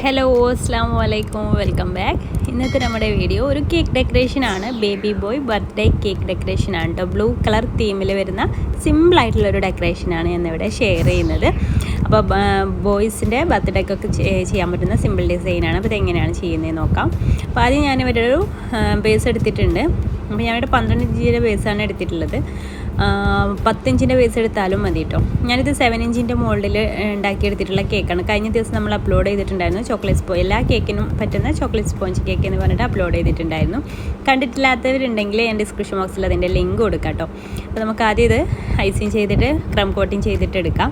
Hello അസ്സാം വലൈക്കും welcome back. ഇന്നത്തെ നമ്മുടെ വീഡിയോ ഒരു കേക്ക് ഡെക്കറേഷനാണ്. ബേബി ബോയ് ബർത്ത്ഡേ കേക്ക് ഡെക്കറേഷനാണ് കേട്ടോ. ബ്ലൂ കളർ തീമിൽ വരുന്ന സിമ്പിളായിട്ടുള്ളൊരു ഡെക്കറേഷനാണ് ഞാനിവിടെ ഷെയർ ചെയ്യുന്നത്. അപ്പോൾ ബോയ്സിൻ്റെ ബർത്ത്ഡേക്കൊക്കെ ചെയ്യാൻ പറ്റുന്ന സിമ്പിൾ ഡിസൈനാണ്. അപ്പോൾ ഇതെങ്ങനെയാണ് ചെയ്യുന്നതെന്ന് നോക്കാം. അപ്പോൾ ആദ്യം ഞാനിവിടെ ഒരു ബേസ് എടുത്തിട്ടുണ്ട്. അപ്പോൾ ഞാനിവിടെ 12 ഇഞ്ചിൻ്റെ ബേസാണ് എടുത്തിട്ടുള്ളത്. 10 ഇഞ്ചിൻ്റെ ബേസ് എടുത്താലും മതി കേട്ടോ. ഞാനിത് 7 ഇഞ്ചിൻ്റെ മോൾഡിൽ ഉണ്ടാക്കിയെടുത്തിട്ടുള്ള കേക്കാണ്. കഴിഞ്ഞ ദിവസം നമ്മൾ അപ്ലോഡ് ചെയ്തിട്ടുണ്ടായിരുന്നു. ചോക്ലേറ്റ് സ്പോഞ്ച്, എല്ലാ കേക്കിനും പറ്റുന്ന ചോക്ലേറ്റ് സ്പോഞ്ച് കേക്ക് എന്ന് പറഞ്ഞിട്ട് അപ്ലോഡ് ചെയ്തിട്ടുണ്ടായിരുന്നു. കണ്ടിട്ടില്ലാത്തവരുണ്ടെങ്കിൽ ഞാൻ ഡിസ്ക്രിപ്ഷൻ ബോക്സിൽ അതിൻ്റെ ലിങ്ക് കൊടുക്കാം കേട്ടോ. അപ്പോൾ നമുക്ക് ആദ്യം ഇത് ഐസിങ് ചെയ്തിട്ട് ക്രം കോട്ടിങ് ചെയ്തിട്ട് എടുക്കാം.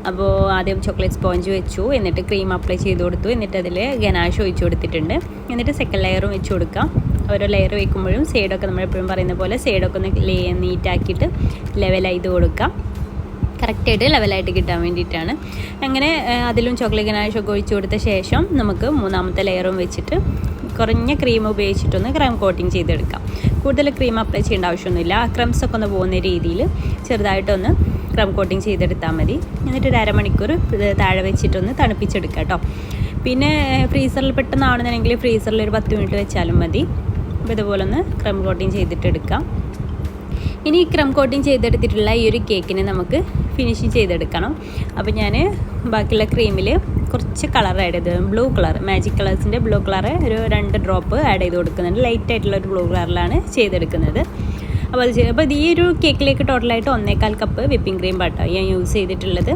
അപ്പോൾ ആദ്യം ചോക്ലേറ്റ് സ്പോഞ്ച് വെച്ചു, എന്നിട്ട് ക്രീം അപ്ലൈ ചെയ്ത് കൊടുത്തു, എന്നിട്ട് അതിൽ ഗനാഷ് ഒഴിച്ചു കൊടുത്തിട്ടുണ്ട്. എന്നിട്ട് സെക്കൻഡ് ലെയറും വെച്ച് കൊടുക്കാം. ഓരോ ലെയർ വയ്ക്കുമ്പോഴും സൈഡൊക്കെ നമ്മളെപ്പോഴും പറയുന്ന പോലെ സൈഡൊക്കെ ഒന്ന് നീറ്റാക്കിയിട്ട് ലെവൽ ചെയ്ത് കൊടുക്കാം. കറക്റ്റായിട്ട് ലെവലായിട്ട് കിട്ടാൻ വേണ്ടിയിട്ടാണ്. അങ്ങനെ അതിലും ചോക്ലേറ്റ് ഗനാഷൊക്കെ ഒഴിച്ചു കൊടുത്ത ശേഷം നമുക്ക് മൂന്നാമത്തെ ലെയറും വെച്ചിട്ട് കുറഞ്ഞ ക്രീം ഉപയോഗിച്ചിട്ടൊന്ന് ക്രീം കോട്ടിങ് ചെയ്തെടുക്കാം. കൂടുതൽ ക്രീം അപ്ലൈ ചെയ്യേണ്ട ആവശ്യമൊന്നുമില്ല. ആ ക്രംസൊക്കെ ഒന്ന് പോകുന്ന രീതിയിൽ ചെറുതായിട്ടൊന്ന് ക്രം കോട്ടിങ് ചെയ്തെടുത്താൽ മതി. എന്നിട്ട് ഒരു അരമണിക്കൂർ താഴെ വെച്ചിട്ടൊന്ന് തണുപ്പിച്ചെടുക്കാം കേട്ടോ. പിന്നെ ഫ്രീസറിൽ പെട്ടെന്നാണെന്നുണ്ടെങ്കിൽ ഫ്രീസറിൽ ഒരു 10 മിനിറ്റ് വെച്ചാലും മതി. അപ്പോൾ ഇതുപോലെ ഒന്ന് ക്രം കോട്ടിങ് ചെയ്തിട്ടെടുക്കാം. ഇനി ക്രം കോട്ടിങ് ചെയ്തെടുത്തിട്ടുള്ള ഈ ഒരു കേക്കിനെ നമുക്ക് ഫിനിഷിങ് ചെയ്തെടുക്കണം. അപ്പോൾ ഞാൻ ബാക്കിയുള്ള ക്രീമിൽ കുറച്ച് കളർ ആഡ് ചെയ്ത്, ബ്ലൂ കളർ, മാജിക് കളേഴ്സിൻ്റെ ബ്ലൂ കളർ ഒരു 2 ഡ്രോപ്പ് ആഡ് ചെയ്ത് കൊടുക്കുന്നുണ്ട്. ലൈറ്റായിട്ടുള്ളൊരു ബ്ലൂ കളറിലാണ് ചെയ്തെടുക്കുന്നത്. അപ്പോൾ ഈ ഒരു കേക്കിലേക്ക് ടോട്ടലായിട്ട് 1.25 കപ്പ് വിപ്പിംഗ് ക്രീം പാട്ടോ ഞാൻ യൂസ് ചെയ്തിട്ടുള്ളത്.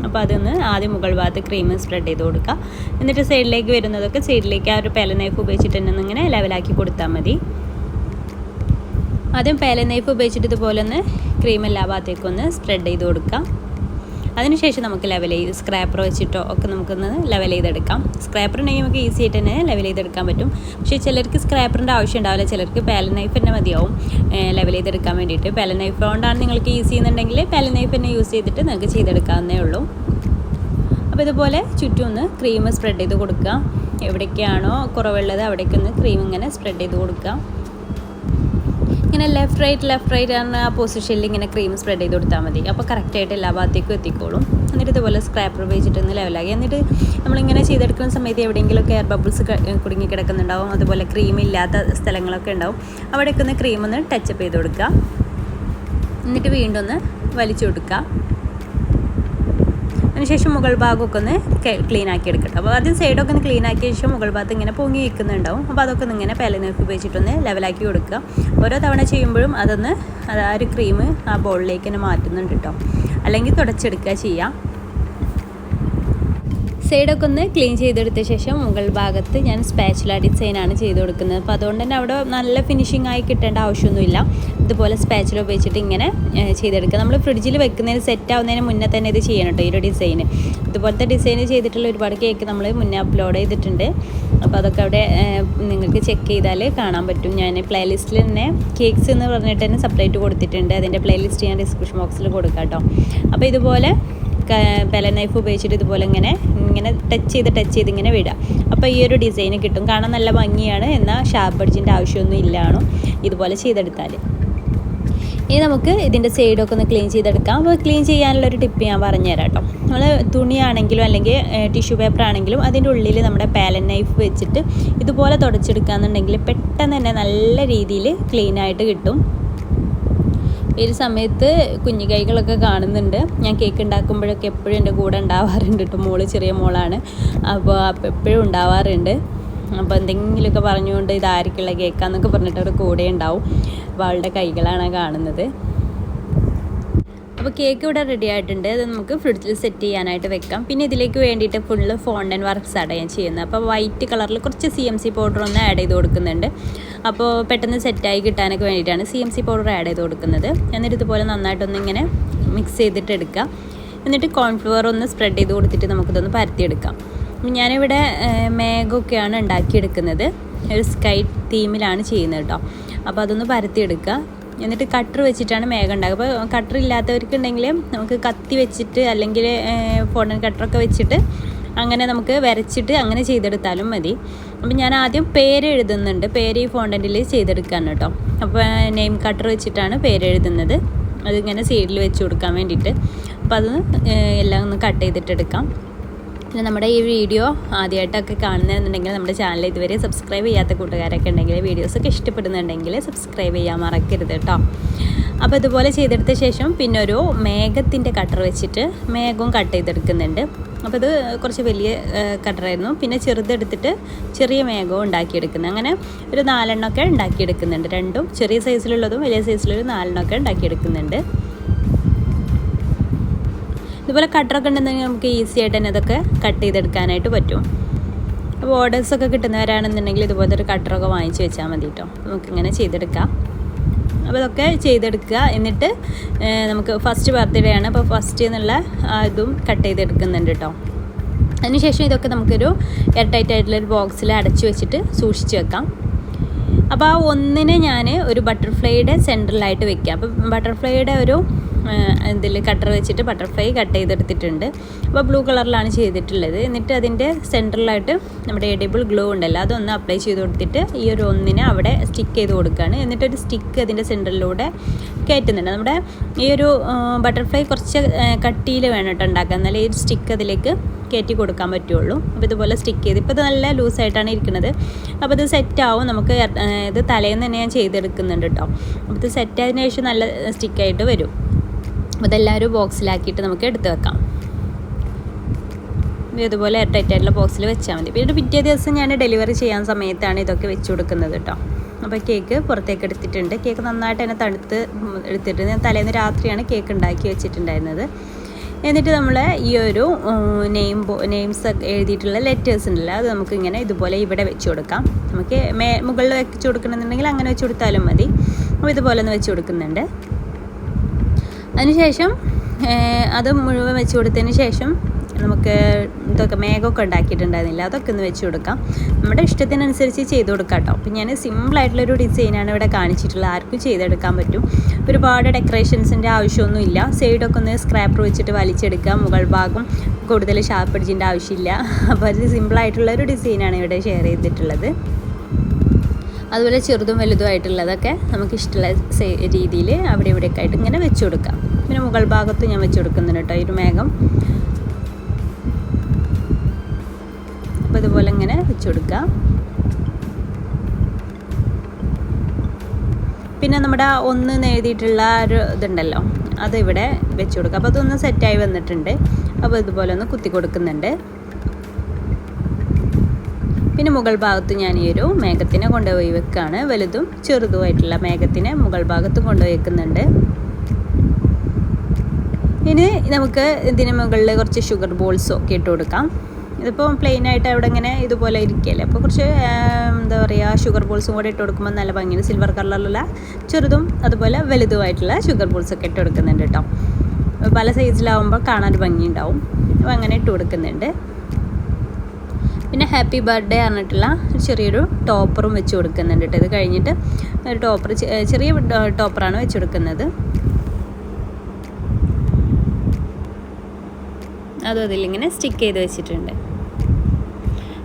അപ്പോൾ അതൊന്ന് ആദ്യം മുകൾ ഭാഗത്ത് ക്രീം സ്പ്രെഡ് ചെയ്ത് കൊടുക്കുക. എന്നിട്ട് സൈഡിലേക്ക് വരുന്നതൊക്കെ സൈഡിലേക്ക് ആ ഒരു പേല നൈഫ് ഉപയോഗിച്ചിട്ട് തന്നെ ഇങ്ങനെ ലെവലാക്കി കൊടുത്താൽ മതി. ആദ്യം പേല നൈഫ് ഉപയോഗിച്ചിട്ട് ഇതുപോലെ ഒന്ന് ക്രീം എല്ലാ ഭാഗത്തേക്കൊന്ന് സ്പ്രെഡ് ചെയ്ത് കൊടുക്കുക. അതിനുശേഷം നമുക്ക് ലെവൽ ചെയ്ത് സ്ക്രാപ്പർ വെച്ചിട്ടോ ഒക്കെ നമുക്കൊന്ന് ലെവൽ ചെയ്തെടുക്കാം. സ്ക്രാപ്പർ ഉണ്ടെങ്കിൽ നമുക്ക് ഈസി ആയിട്ട് തന്നെ ലെവൽ ചെയ്തെടുക്കാൻ പറ്റും. പക്ഷേ ചിലർക്ക് സ്ക്രാപ്പറിൻ്റെ ആവശ്യം ഉണ്ടാവില്ല. ചിലർക്ക് പേല നൈഫ് തന്നെ മതിയാവും ലെവൽ ചെയ്തെടുക്കാൻ വേണ്ടിയിട്ട്. പേല നൈഫ് കൊണ്ടാണ് നിങ്ങൾക്ക് ഈസി എന്നുണ്ടെങ്കിൽ പേല നൈഫ് തന്നെ യൂസ് ചെയ്തിട്ട് നിങ്ങൾക്ക് ചെയ്തെടുക്കാവുന്നേ ഉള്ളൂ. അപ്പോൾ ഇതുപോലെ ചുറ്റും ഒന്ന് ക്രീം സ്പ്രെഡ് ചെയ്ത് കൊടുക്കുക. എവിടേക്കാണോ കുറവുള്ളത് അവിടേക്കൊന്ന് ക്രീം ഇങ്ങനെ സ്പ്രെഡ് ചെയ്ത് കൊടുക്കുക. ഇങ്ങനെ ലെഫ്റ്റ് റൈറ്റ് ആണ് ആ പൊസിഷനിൽ ഇങ്ങനെ ക്രീം സ്പ്രെഡ് ചെയ്ത് കൊടുത്താൽ മതി. അപ്പോൾ കറക്റ്റായിട്ട് എല്ലാ ഭാഗത്തേക്കും എത്തിക്കോളും. എന്നിട്ട് ഇതുപോലെ സ്ക്രാപ്പർ ഉപയോഗിച്ചിട്ട് ഒന്ന് ലെവലാക്കി. എന്നിട്ട് നമ്മളിങ്ങനെ ചെയ്തെടുക്കുന്ന സമയത്ത് എവിടെയെങ്കിലുമൊക്കെ എയർ ബബിൾസ് കുടുങ്ങി കിടക്കുന്നുണ്ടാവും. അതുപോലെ ക്രീം ഇല്ലാത്ത സ്ഥലങ്ങളൊക്കെ ഉണ്ടാവും. അവിടേക്ക് ഒന്ന് ക്രീം ഒന്ന് ടച്ചപ്പ് ചെയ്ത് കൊടുക്കുക. എന്നിട്ട് വീണ്ടും ഒന്ന് വലിച്ചു കൊടുക്കുക. അതിനുശേഷം മുകൾ ഭാഗമൊക്കെ ഒന്ന് ക്ലീൻ ആക്കി എടുക്കട്ടെ. അപ്പോൾ ആദ്യം സൈഡൊക്കെ ഒന്ന് ക്ലീൻ ആക്കിയ ശേഷം മുകൾ ഭാഗത്ത് ഇങ്ങനെ പൊങ്ങി വയ്ക്കുന്നുണ്ടാവും. അപ്പോൾ അതൊക്കെ ഒന്ന് ഇങ്ങനെ പേല നൈഫ് ഉപയോഗിച്ചിട്ടൊന്ന് ലെവലാക്കി കൊടുക്കുക. ഓരോ തവണ ചെയ്യുമ്പോഴും ആ ഒരു ക്രീം ആ ബോളിലേക്ക് തന്നെ മാറ്റുന്നുണ്ട് കേട്ടോ. അല്ലെങ്കിൽ തുടച്ചെടുക്കുക ചെയ്യാം. സൈഡൊക്കെ ഒന്ന് ക്ലീൻ ചെയ്തെടുത്ത ശേഷം മുകൾ ഭാഗത്ത് ഞാൻ സ്പാച്ചുല ഡിസൈനാണ് ചെയ്ത് കൊടുക്കുന്നത്. അപ്പോൾ അതുകൊണ്ട് തന്നെ അവിടെ നല്ല ഫിനിഷിംഗ് ആയി കിട്ടേണ്ട ആവശ്യമൊന്നുമില്ല. ഇതുപോലെ സ്പാച്ചുല ഉപയോഗിച്ചിട്ട് ഇങ്ങനെ ചെയ്തെടുക്കുക. നമ്മൾ ഫ്രിഡ്ജിൽ വെക്കുന്നതിന് സെറ്റ് ആവുന്നതിന് മുന്നേ തന്നെ ഇത് ചെയ്യണം കേട്ടോ. ഈ ഒരു ഡിസൈന് ഇതുപോലത്തെ ഡിസൈൻ ചെയ്തിട്ടുള്ള ഒരുപാട് കേക്ക് നമ്മൾ മുന്നേ അപ്ലോഡ് ചെയ്തിട്ടുണ്ട്. അപ്പോൾ അതൊക്കെ അവിടെ നിങ്ങൾക്ക് ചെക്ക് ചെയ്താൽ കാണാൻ പറ്റും. ഞാൻ പ്ലേലിസ്റ്റിൽ തന്നെ കേക്ക്സ് എന്ന് പറഞ്ഞിട്ട് തന്നെ സെപ്പറേറ്റ് കൊടുത്തിട്ടുണ്ട്. അതിൻ്റെ പ്ലേലിസ്റ്റ് ഞാൻ ഡിസ്ക്രിപ്ഷൻ ബോക്സിൽ കൊടുക്കാം കേട്ടോ. അപ്പോൾ ഇതുപോലെ പേല നൈഫ് ഉപയോഗിച്ചിട്ട് ഇതുപോലെ ഇങ്ങനെ ടച്ച് ചെയ്ത് ഇങ്ങനെ വിടുക. അപ്പോൾ ഈ ഒരു ഡിസൈൻ കിട്ടും. കാണാൻ നല്ല ഭംഗിയാണ്. എന്നാൽ ഷാർപ്പ് എഡ്ജിൻ്റെ ആവശ്യമൊന്നും ഇല്ലാണോ ഇതുപോലെ ചെയ്തെടുത്താൽ. ഇനി നമുക്ക് ഇതിൻ്റെ സൈഡൊക്കെ ഒന്ന് ക്ലീൻ ചെയ്തെടുക്കാം. അപ്പോൾ ക്ലീൻ ചെയ്യാനുള്ളൊരു ടിപ്പ് ഞാൻ പറഞ്ഞുതരാം കേട്ടോ. നമ്മൾ തുണിയാണെങ്കിലും അല്ലെങ്കിൽ ടിഷ്യൂ പേപ്പർ ആണെങ്കിലും അതിൻ്റെ ഉള്ളിൽ നമ്മുടെ പേല നൈഫ് വെച്ചിട്ട് ഇതുപോലെ തുടച്ചെടുക്കുകയെന്നുണ്ടെങ്കിൽ പെട്ടെന്ന് തന്നെ നല്ല രീതിയിൽ ക്ലീനായിട്ട് കിട്ടും. ഈ ഒരു സമയത്ത് കുഞ്ഞു കൈകളൊക്കെ കാണുന്നുണ്ട്. ഞാൻ കേക്ക് ഉണ്ടാക്കുമ്പോഴൊക്കെ എപ്പോഴും എൻ്റെ കൂടെ ഉണ്ടാവാറുണ്ട് കേട്ടോ. മോള് ചെറിയ മോളാണ്. അപ്പോൾ എപ്പോഴും ഉണ്ടാവാറുണ്ട്. അപ്പോൾ എന്തെങ്കിലുമൊക്കെ പറഞ്ഞുകൊണ്ട് ഇതായിരിക്കുള്ള കേക്കാന്നൊക്കെ പറഞ്ഞിട്ട് അവർ കൂടെ ഉണ്ടാവും. അപ്പോൾ അവളുടെ കൈകളാണ് കാണുന്നത്. അപ്പോൾ കേക്ക് ഇവിടെ റെഡി ആയിട്ടുണ്ട്. അത് നമുക്ക് ഫ്രിഡ്ജിൽ സെറ്റ് ചെയ്യാനായിട്ട് വെക്കാം. പിന്നെ ഇതിലേക്ക് വേണ്ടിയിട്ട് ഫുള്ള് ഫോണ്ടൻ വർക്ക്സ് ആണ് ഞാൻ ചെയ്യുന്നത്. അപ്പോൾ വൈറ്റ് കളറിൽ കുറച്ച് CMC പൗഡർ ഒന്ന് ആഡ് ചെയ്ത് കൊടുക്കുന്നുണ്ട്. അപ്പോൾ പെട്ടെന്ന് സെറ്റായി കിട്ടാനൊക്കെ വേണ്ടിയിട്ടാണ് CMC പൗഡർ ആഡ് ചെയ്ത് കൊടുക്കുന്നത്. എന്നിട്ട് ഇതുപോലെ നന്നായിട്ടൊന്ന് ഇങ്ങനെ മിക്സ് ചെയ്തിട്ട് എടുക്കുക. എന്നിട്ട് കോൺഫ്ലവർ ഒന്ന് സ്പ്രെഡ് ചെയ്ത് കൊടുത്തിട്ട് നമുക്കിതൊന്ന് പരത്തിയെടുക്കാം. ഞാനിവിടെ മേഘമൊക്കെയാണ് ഉണ്ടാക്കിയെടുക്കുന്നത്. ഒരു സ്കൈ തീമിലാണ് ചെയ്യുന്നത് കേട്ടോ. അപ്പോൾ അതൊന്ന് പരത്തിയെടുക്കുക. എന്നിട്ട് കട്ടർ വെച്ചിട്ടാണ് മേഘം ഉണ്ടാക്കുക. അപ്പോൾ കട്ടർ ഇല്ലാത്തവർക്കുണ്ടെങ്കിൽ നമുക്ക് കത്തി വെച്ചിട്ട് അല്ലെങ്കിൽ ഫോണ്ടൻ കട്ടറൊക്കെ വെച്ചിട്ട് അങ്ങനെ നമുക്ക് വരച്ചിട്ട് അങ്ങനെ ചെയ്തെടുത്താലും മതി. അപ്പം ഞാൻ ആദ്യം പേര് എഴുതുന്നുണ്ട്. പേര് ഈ ഫോണ്ടൻറ്റിൽ ചെയ്തെടുക്കുകയാണ് കേട്ടോ. അപ്പോൾ നെയിം കട്ടർ വെച്ചിട്ടാണ് പേര് എഴുതുന്നത്. അതിങ്ങനെ സൈഡിൽ വെച്ച് കൊടുക്കാൻ വേണ്ടിയിട്ട്. അപ്പോൾ അത് എല്ലാം ഒന്ന് കട്ട് ചെയ്തിട്ടെടുക്കാം. പിന്നെ നമ്മുടെ ഈ വീഡിയോ ആദ്യമായിട്ടൊക്കെ കാണുന്നതെന്നുണ്ടെങ്കിൽ നമ്മുടെ ചാനൽ ഇതുവരെ സബ്സ്ക്രൈബ് ചെയ്യാത്ത കൂട്ടുകാരൊക്കെ ഉണ്ടെങ്കിൽ വീഡിയോസൊക്കെ ഇഷ്ടപ്പെടുന്നുണ്ടെങ്കിൽ സബ്സ്ക്രൈബ് ചെയ്യാൻ മറക്കരുത് കേട്ടോ. അപ്പോൾ ഇതുപോലെ ചെയ്തെടുത്ത ശേഷം പിന്നെ ഒരു മേഘത്തിൻ്റെ കട്ടർ വെച്ചിട്ട് മേഘവും കട്ട് ചെയ്തെടുക്കുന്നുണ്ട്. അപ്പോൾ ഇത് കുറച്ച് വലിയ കട്ടറായിരുന്നു. പിന്നെ ചെറുതെടുത്തിട്ട് ചെറിയ മേഘവും ഉണ്ടാക്കിയെടുക്കുന്നത്. അങ്ങനെ ഒരു 4 എണ്ണമൊക്കെ ഉണ്ടാക്കിയെടുക്കുന്നുണ്ട്. രണ്ടും ചെറിയ സൈസിലുള്ളതും വലിയ സൈസിലൊരു 4 എണ്ണമൊക്കെ ഉണ്ടാക്കിയെടുക്കുന്നുണ്ട്. ഇതുപോലെ കട്ടറൊക്കെ ഉണ്ടെന്നുണ്ടെങ്കിൽ നമുക്ക് ഈസി ആയിട്ട് തന്നെ അതൊക്കെ കട്ട് ചെയ്തെടുക്കാനായിട്ട് പറ്റും. അപ്പോൾ ഓർഡേഴ്സൊക്കെ കിട്ടുന്നവരാണെന്നുണ്ടെങ്കിൽ ഇതുപോലത്തെ ഒരു കട്ടറൊക്കെ വാങ്ങിച്ച് വെച്ചാൽ മതി കേട്ടോ. നമുക്കിങ്ങനെ ചെയ്തെടുക്കാം. അപ്പോൾ ഇതൊക്കെ ചെയ്തെടുക്കുക. എന്നിട്ട് നമുക്ക് ഫസ്റ്റ് ബർത്ത്ഡേ ആണ്, അപ്പോൾ ഫസ്റ്റ് എന്നുള്ള ഇതും കട്ട് ചെയ്തെടുക്കുന്നുണ്ട് കേട്ടോ. അതിനുശേഷം ഇതൊക്കെ നമുക്കൊരു എയർ ടൈറ്റ് ആയിട്ടുള്ളൊരു ബോക്സിൽ അടച്ചു വെച്ചിട്ട് സൂക്ഷിച്ച് വെക്കാം. അപ്പോൾ ആ ഒന്നിനെ ഞാൻ ഒരു ബട്ടർഫ്ലൈയുടെ സെൻറ്ററിലായിട്ട് വെക്കാം. അപ്പോൾ ബട്ടർഫ്ലൈയുടെ ഒരു ഇതിൽ കട്ടർ വെച്ചിട്ട് ബട്ടർഫ്ലൈ കട്ട് ചെയ്തെടുത്തിട്ടുണ്ട്. അപ്പോൾ ബ്ലൂ കളറിലാണ് ചെയ്തിട്ടുള്ളത്. എന്നിട്ട് അതിൻ്റെ സെൻറ്ററിലായിട്ട് നമ്മുടെ എഡിബിൾ ഗ്ലൂ ഉണ്ടല്ലോ, അതൊന്ന് അപ്ലൈ ചെയ്ത് കൊടുത്തിട്ട് ഈ ഒരു ഒന്നിനെ അവിടെ സ്റ്റിക്ക് ചെയ്ത് കൊടുക്കുകയാണ്. എന്നിട്ടൊരു സ്റ്റിക്ക് അതിൻ്റെ സെൻറ്ററിലൂടെ കയറ്റുന്നുണ്ട്. നമ്മുടെ ഈ ഒരു ബട്ടർഫ്ലൈ കുറച്ച് കട്ടിയിൽ വേണം കേട്ടോ ഉണ്ടാക്കാൻ, എന്നാലേ ഈ സ്റ്റിക്ക് അതിലേക്ക് കയറ്റി കൊടുക്കാൻ പറ്റുള്ളൂ. അപ്പോൾ ഇതുപോലെ സ്റ്റിക്ക് ചെയ്ത്, ഇപ്പോൾ ഇത് നല്ല ലൂസായിട്ടാണ് ഇരിക്കുന്നത്. അപ്പോൾ ഇത് സെറ്റാവും. നമുക്ക് ഇത് തലേന്ന് തന്നെ ഞാൻ ചെയ്തെടുക്കുന്നുണ്ട് കേട്ടോ. അപ്പോൾ ഇത് സെറ്റായതിനു ശേഷം നല്ല സ്റ്റിക്കായിട്ട് വരും. അപ്പോൾ ഇതെല്ലാവരും ബോക്സിലാക്കിയിട്ട് നമുക്ക് എടുത്ത് വെക്കാം. ഇതുപോലെ എയർ ടൈറ്റ് ആയിട്ടുള്ള ബോക്സിൽ വെച്ചാൽ മതി. പിന്നെ പിറ്റേ ദിവസം ഞാൻ ഡെലിവറി ചെയ്യാൻ സമയത്താണ് ഇതൊക്കെ വെച്ച് കൊടുക്കുന്നത് കേട്ടോ. അപ്പോൾ കേക്ക് പുറത്തേക്ക് എടുത്തിട്ടുണ്ട്. കേക്ക് നന്നായിട്ട് തന്നെ തണുത്ത് എടുത്തിട്ട് ഞാൻ തലേന്ന് രാത്രിയാണ് കേക്ക് ഉണ്ടാക്കി വെച്ചിട്ടുണ്ടായിരുന്നത്. എന്നിട്ട് നമ്മൾ ഈ ഒരു നെയിംസ് എഴുതിയിട്ടുള്ള ലെറ്റേഴ്സ് ഉണ്ടല്ലോ, അത് നമുക്കിങ്ങനെ ഇതുപോലെ ഇവിടെ വെച്ച് കൊടുക്കാം. നമുക്ക് മുകളിൽ വെച്ച് കൊടുക്കണമെന്നുണ്ടെങ്കിൽ അങ്ങനെ വെച്ച് കൊടുത്താലും മതി. അപ്പോൾ ഇതുപോലെ ഒന്ന് വെച്ച് കൊടുക്കുന്നുണ്ട്. അതിനുശേഷം അത് മുഴുവൻ വെച്ച് കൊടുത്തതിന് ശേഷം നമുക്ക് ഇതൊക്കെ മേഘമൊക്കെ ഉണ്ടാക്കിയിട്ടുണ്ടായിരുന്നില്ല, അതൊക്കെ ഒന്ന് വെച്ച് കൊടുക്കാം. നമ്മുടെ ഇഷ്ടത്തിനനുസരിച്ച് ചെയ്ത് കൊടുക്കാം കേട്ടോ. അപ്പം ഞാൻ സിമ്പിളായിട്ടുള്ളൊരു ഡിസൈനാണ് ഇവിടെ കാണിച്ചിട്ടുള്ളത്. ആർക്കും ചെയ്തെടുക്കാൻ പറ്റും. ഒരുപാട് ഡെക്കറേഷൻസിൻ്റെ ആവശ്യമൊന്നുമില്ല. സൈഡൊക്കെ ഒന്ന് സ്ക്രാപ്പർ വെച്ചിട്ട് വലിച്ചെടുക്കുക. മുകൾ ഭാഗം കൂടുതൽ ഷാർപ്പ് അടിച്ചിൻ്റെ ആവശ്യമില്ല. അപ്പോൾ അത് സിമ്പിളായിട്ടുള്ളൊരു ഡിസൈനാണ് ഇവിടെ ഷെയർ ചെയ്തിട്ടുള്ളത്. അതുപോലെ ചെറുതും വലുതുമായിട്ടുള്ളതൊക്കെ നമുക്ക് ഇഷ്ടമുള്ള രീതിയിൽ അവിടെ ഇവിടെയൊക്കെ ആയിട്ട് ഇങ്ങനെ വെച്ച് കൊടുക്കാം. പിന്നെ മുകൾ ഭാഗത്ത് ഞാൻ വെച്ച് കൊടുക്കുന്നുണ്ട് കേട്ടോ ഈ ഒരു മേഘം. അപ്പോൾ ഇതുപോലെ ഇങ്ങനെ വെച്ച് കൊടുക്കുക. പിന്നെ നമ്മുടെ ഒന്ന് എഴുതിയിട്ടുള്ള ഒരു ഇതുണ്ടല്ലോ, അതിവിടെ വെച്ച് കൊടുക്കുക. അപ്പോൾ അതൊന്ന് സെറ്റായി വന്നിട്ടുണ്ട്. അപ്പോൾ ഇതുപോലെ ഒന്ന് കുത്തി കൊടുക്കുന്നുണ്ട്. പിന്നെ മുകൾ ഭാഗത്ത് ഞാൻ ഈ ഒരു മേഘത്തിനെ കൊണ്ടുപോയി വെക്കുകയാണ്. വലുതും ചെറുതുമായിട്ടുള്ള മേഘത്തിനെ മുകൾ ഭാഗത്ത് കൊണ്ടുപോയി വെക്കുന്നുണ്ട്. ഇനി നമുക്ക് ഇതിന് മുകളിൽ കുറച്ച് ഷുഗർ ബോൾസും ഒക്കെ ഇട്ട് കൊടുക്കാം. ഇതിപ്പോൾ പ്ലെയിനായിട്ട് അവിടെ ഇങ്ങനെ ഇതുപോലെ ഇരിക്കുകയല്ലേ, അപ്പോൾ കുറച്ച് എന്താ പറയുക ഷുഗർ ബോൾസും കൂടെ ഇട്ട് കൊടുക്കുമ്പോൾ നല്ല ഭംഗിയാണ്. സിൽവർ കളറിലുള്ള ചെറുതും അതുപോലെ വലുതുമായിട്ടുള്ള ഷുഗർ ബോൾസൊക്കെ ഇട്ട് കൊടുക്കുന്നുണ്ട് കേട്ടോ. പല സൈസിലാവുമ്പോൾ കാണാൻ ഭംഗിയുണ്ടാവും. അപ്പോൾ അങ്ങനെ ഇട്ട് കൊടുക്കുന്നുണ്ട്. പിന്നെ ഹാപ്പി ബർത്ത്ഡേ പറഞ്ഞിട്ടുള്ള ചെറിയൊരു ടോപ്പറും വെച്ച് കൊടുക്കുന്നുണ്ട് കേട്ടോ. ഇത് കഴിഞ്ഞിട്ട് ഒരു ടോപ്പർ, ചെറിയ ടോപ്പറാണ് വെച്ച് കൊടുക്കുന്നത്. അതും അതിലിങ്ങനെ സ്റ്റിക്ക് ചെയ്ത് വെച്ചിട്ടുണ്ട്.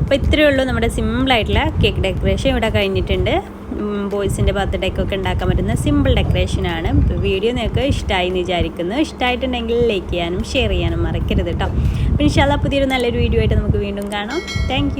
അപ്പോൾ ഇത്രയേ ഉള്ളൂ നമ്മുടെ സിമ്പിളായിട്ടുള്ള കേക്ക് ഡെക്കറേഷൻ ഇവിടെ കഴിഞ്ഞിട്ടുണ്ട്. ബോയ്സിൻ്റെ ബർത്ത്ഡേക്കൊക്കെ ഉണ്ടാക്കാൻ പറ്റുന്ന സിമ്പിൾ ഡെക്കറേഷനാണ്. വീഡിയോ നിങ്ങൾക്ക് ഇഷ്ടമായി എന്ന് വിചാരിക്കുന്നു. ഇഷ്ടമായിട്ടുണ്ടെങ്കിൽ ലൈക്ക് ചെയ്യാനും ഷെയർ ചെയ്യാനും മറക്കരുത് കേട്ടോ. അപ്പോൾ ഇൻഷാല്ലാ പുതിയൊരു നല്ലൊരു വീഡിയോ ആയിട്ട് നമുക്ക് വീണ്ടും കാണാം. താങ്ക്